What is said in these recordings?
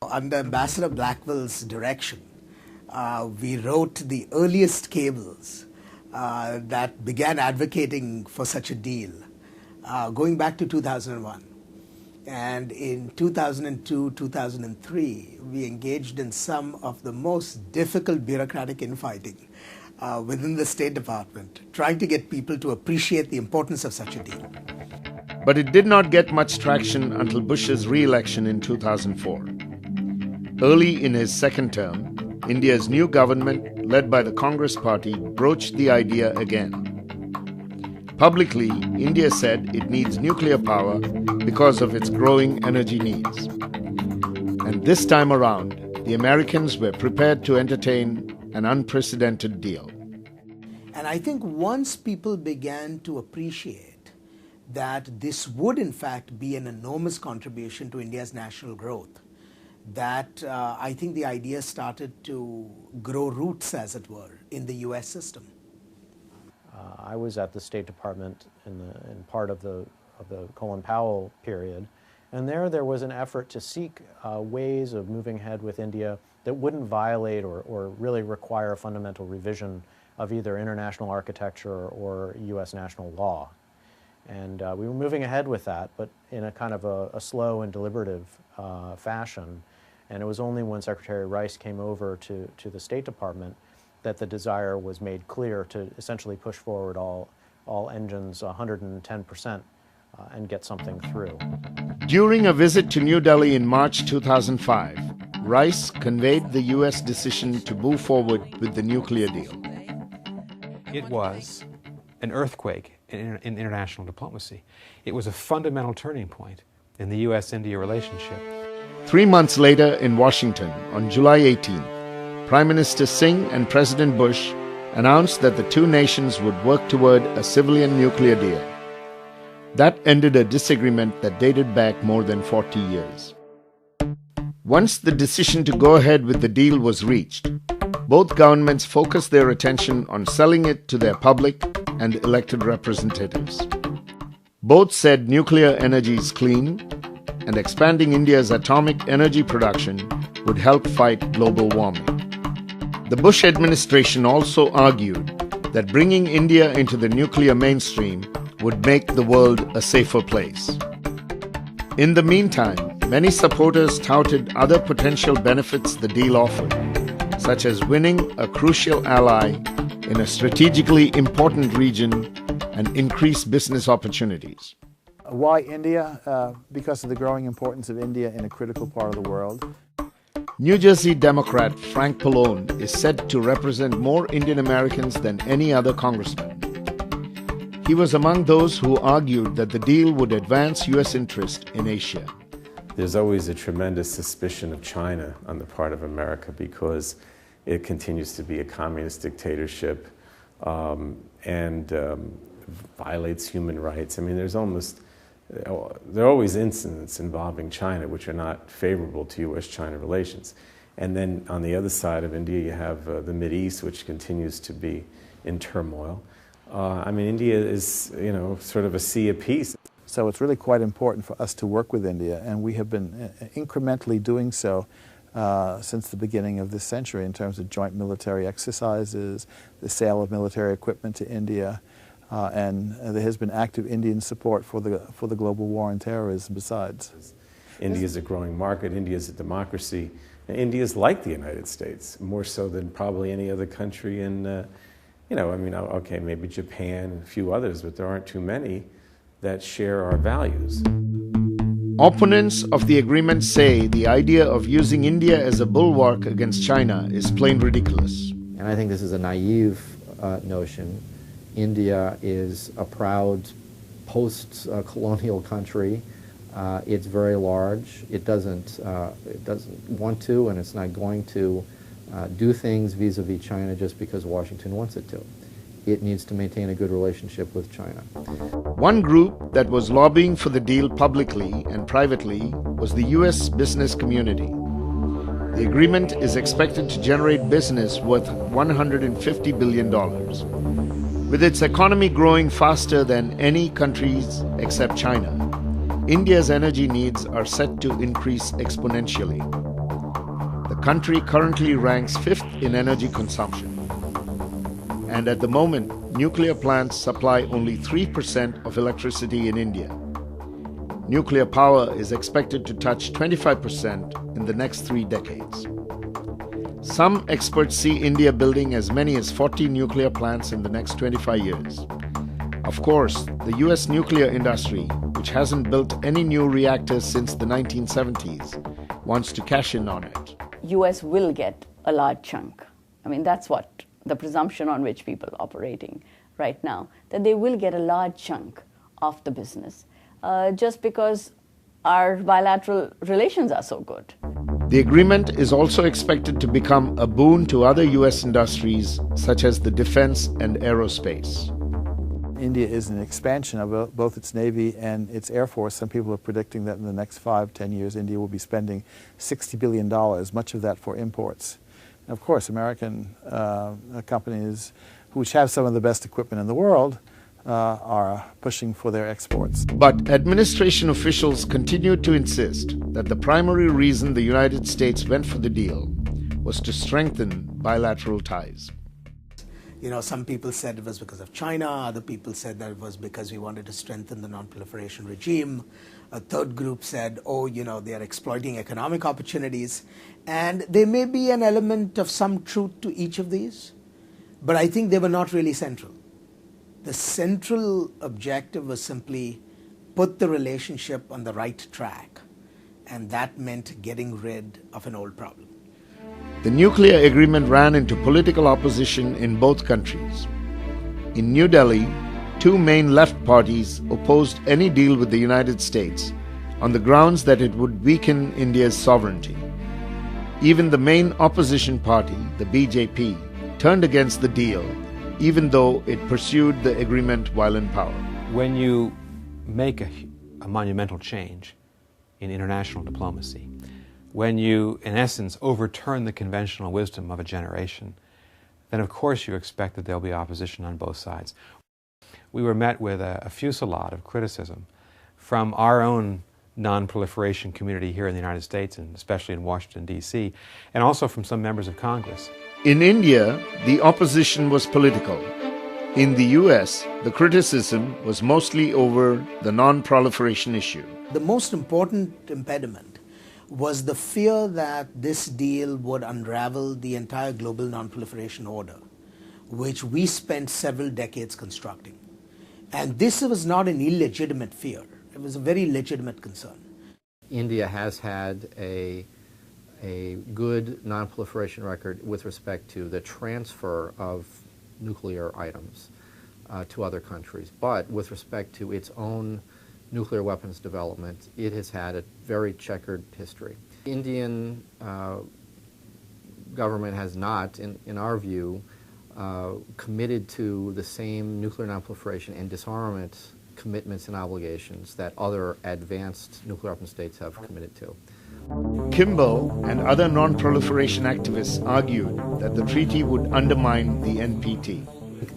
Under Ambassador Blackwell's direction, we wrote the earliest cables that began advocating for such a deal, going back to 2001. And in 2002, 2003, we engaged in some of the most difficult bureaucratic infighting within the State Department, trying to get people to appreciate the importance of such a deal. But it did not get much traction until Bush's re-election in 2004. Early in his second term, India's new government, led by the Congress Party, broached the idea again. Publicly, India said it needs nuclear power because of its growing energy needs. And this time around, the Americans were prepared to entertain an unprecedented deal. And I think once people began to appreciate that this would in fact be an enormous contribution to India's national growth, that I think the idea started to grow roots, as it were, in the U.S. system. I was at the State Department in part of the Colin Powell period, and there was an effort to seek ways of moving ahead with India that wouldn't violate or really require a fundamental revision of either international architecture or U.S. national law. And we were moving ahead with that, but in a kind of a slow and deliberative fashion. And it was only when Secretary Rice came over to the State Department that the desire was made clear to essentially push forward all engines 110% and get something through. During a visit to New Delhi in March 2005, Rice conveyed the U.S. decision to move forward with the nuclear deal. It was an earthquake in international diplomacy. It was a fundamental turning point in the U.S.-India relationship. 3 months later in Washington, on July 18th, Prime Minister Singh and President Bush announced that the two nations would work toward a civilian nuclear deal. That ended a disagreement that dated back more than 40 years. Once the decision to go ahead with the deal was reached, both governments focused their attention on selling it to their public and elected representatives. Both said nuclear energy is clean, and expanding India's atomic energy production would help fight global warming. The Bush administration also argued that bringing India into the nuclear mainstream would make the world a safer place. In the meantime, many supporters touted other potential benefits the deal offered, such as winning a crucial ally in a strategically important region and increased business opportunities. Why India? Because of the growing importance of India in a critical part of the world. New Jersey Democrat Frank Pallone is said to represent more Indian Americans than any other congressman. He was among those who argued that the deal would advance U.S. interest in Asia. There's always a tremendous suspicion of China on the part of America because it continues to be a communist dictatorship and violates human rights. I mean, there are always incidents involving China which are not favorable to U.S.-China relations. And then on the other side of India, you have the Mideast, which continues to be in turmoil. I mean, India is, sort of a sea of peace. So it's really quite important for us to work with India, and we have been incrementally doing so since the beginning of this century in terms of joint military exercises, the sale of military equipment to India, and there has been active Indian support for the global war on terrorism besides. India is a growing market. India is a democracy. India is like the United States, more so than probably any other country in, okay, maybe Japan and a few others, but there aren't too many that share our values. Opponents of the agreement say the idea of using India as a bulwark against China is plain ridiculous. And I think this is a naive notion. India is a proud post-colonial country. It's very large. It doesn't want to, and it's not going to do things vis-a-vis China just because Washington wants it to. It needs to maintain a good relationship with China. One group that was lobbying for the deal publicly and privately was the U.S. business community. The agreement is expected to generate business worth $150 billion. With its economy growing faster than any country's except China, India's energy needs are set to increase exponentially. country currently ranks 5th in energy consumption. And at the moment, nuclear plants supply only 3% of electricity in India. Nuclear power is expected to touch 25% in the next 3 decades. Some experts see India building as many as 40 nuclear plants in the next 25 years. Of course, the U.S. nuclear industry, which hasn't built any new reactors since the 1970s, wants to cash in on it. U.S. will get a large chunk. I mean, that's what the presumption on which people are operating right now, that they will get a large chunk of the business just because our bilateral relations are so good. The agreement is also expected to become a boon to other U.S. industries such as the defense and aerospace. India is an expansion of both its Navy and its Air Force. Some people are predicting that in the next 5-10 years, India will be spending $60 billion, much of that for imports. And of course, American companies, which have some of the best equipment in the world, are pushing for their exports. But administration officials continue to insist that the primary reason the United States went for the deal was to strengthen bilateral ties. You know, some people said it was because of China, other people said that it was because we wanted to strengthen the non-proliferation regime. A third group said, oh, you know, they are exploiting economic opportunities. And there may be an element of some truth to each of these, but I think they were not really central. The central objective was simply put the relationship on the right track, and that meant getting rid of an old problem. The nuclear agreement ran into political opposition in both countries. In New Delhi, 2 main left parties opposed any deal with the United States on the grounds that it would weaken India's sovereignty. Even the main opposition party, the BJP, turned against the deal, even though it pursued the agreement while in power. When you make a monumental change in international diplomacy, when you, in essence, overturn the conventional wisdom of a generation, then of course you expect that there'll be opposition on both sides. We were met with a fusillade of criticism from our own non-proliferation community here in the United States, and especially in Washington, D.C., and also from some members of Congress. In India, the opposition was political. In the U.S., the criticism was mostly over the non-proliferation issue. The most important impediment was the fear that this deal would unravel the entire global non-proliferation order, which we spent several decades constructing. And this was not an illegitimate fear. It was a very legitimate concern. India has had a good non-proliferation record with respect to the transfer of nuclear items to other countries. But with respect to its own nuclear weapons development, it has had a very checkered history. The Indian government has not, in our view, committed to the same nuclear non-proliferation and disarmament commitments and obligations that other advanced nuclear weapon states have committed to. Kimball and other non-proliferation activists argued that the treaty would undermine the NPT.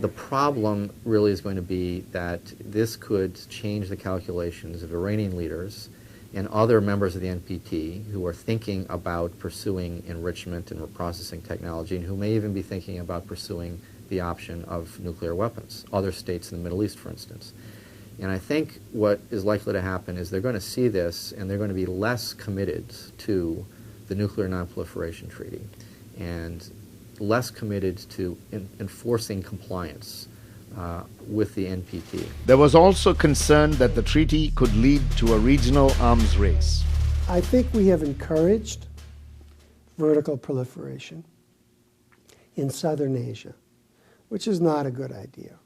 The problem really is going to be that this could change the calculations of Iranian leaders and other members of the NPT who are thinking about pursuing enrichment and reprocessing technology, and who may even be thinking about pursuing the option of nuclear weapons, other states in the Middle East, for instance. And I think what is likely to happen is they're going to see this and they're going to be less committed to the Nuclear Non-Proliferation Treaty and less committed to enforcing compliance with the NPT. There was also concern that the treaty could lead to a regional arms race. I think we have encouraged vertical proliferation in Southern Asia, which is not a good idea.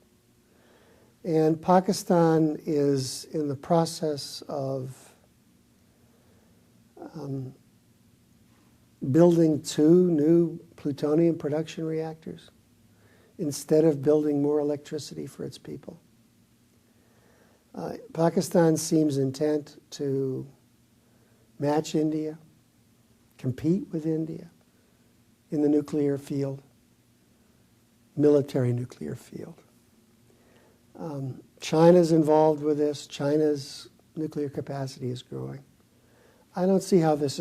And Pakistan is in the process of building 2 new plutonium production reactors instead of building more electricity for its people. Pakistan seems intent to match India, compete with India in the nuclear field, military nuclear field. China's involved with this. China's nuclear capacity is growing. I don't see how this is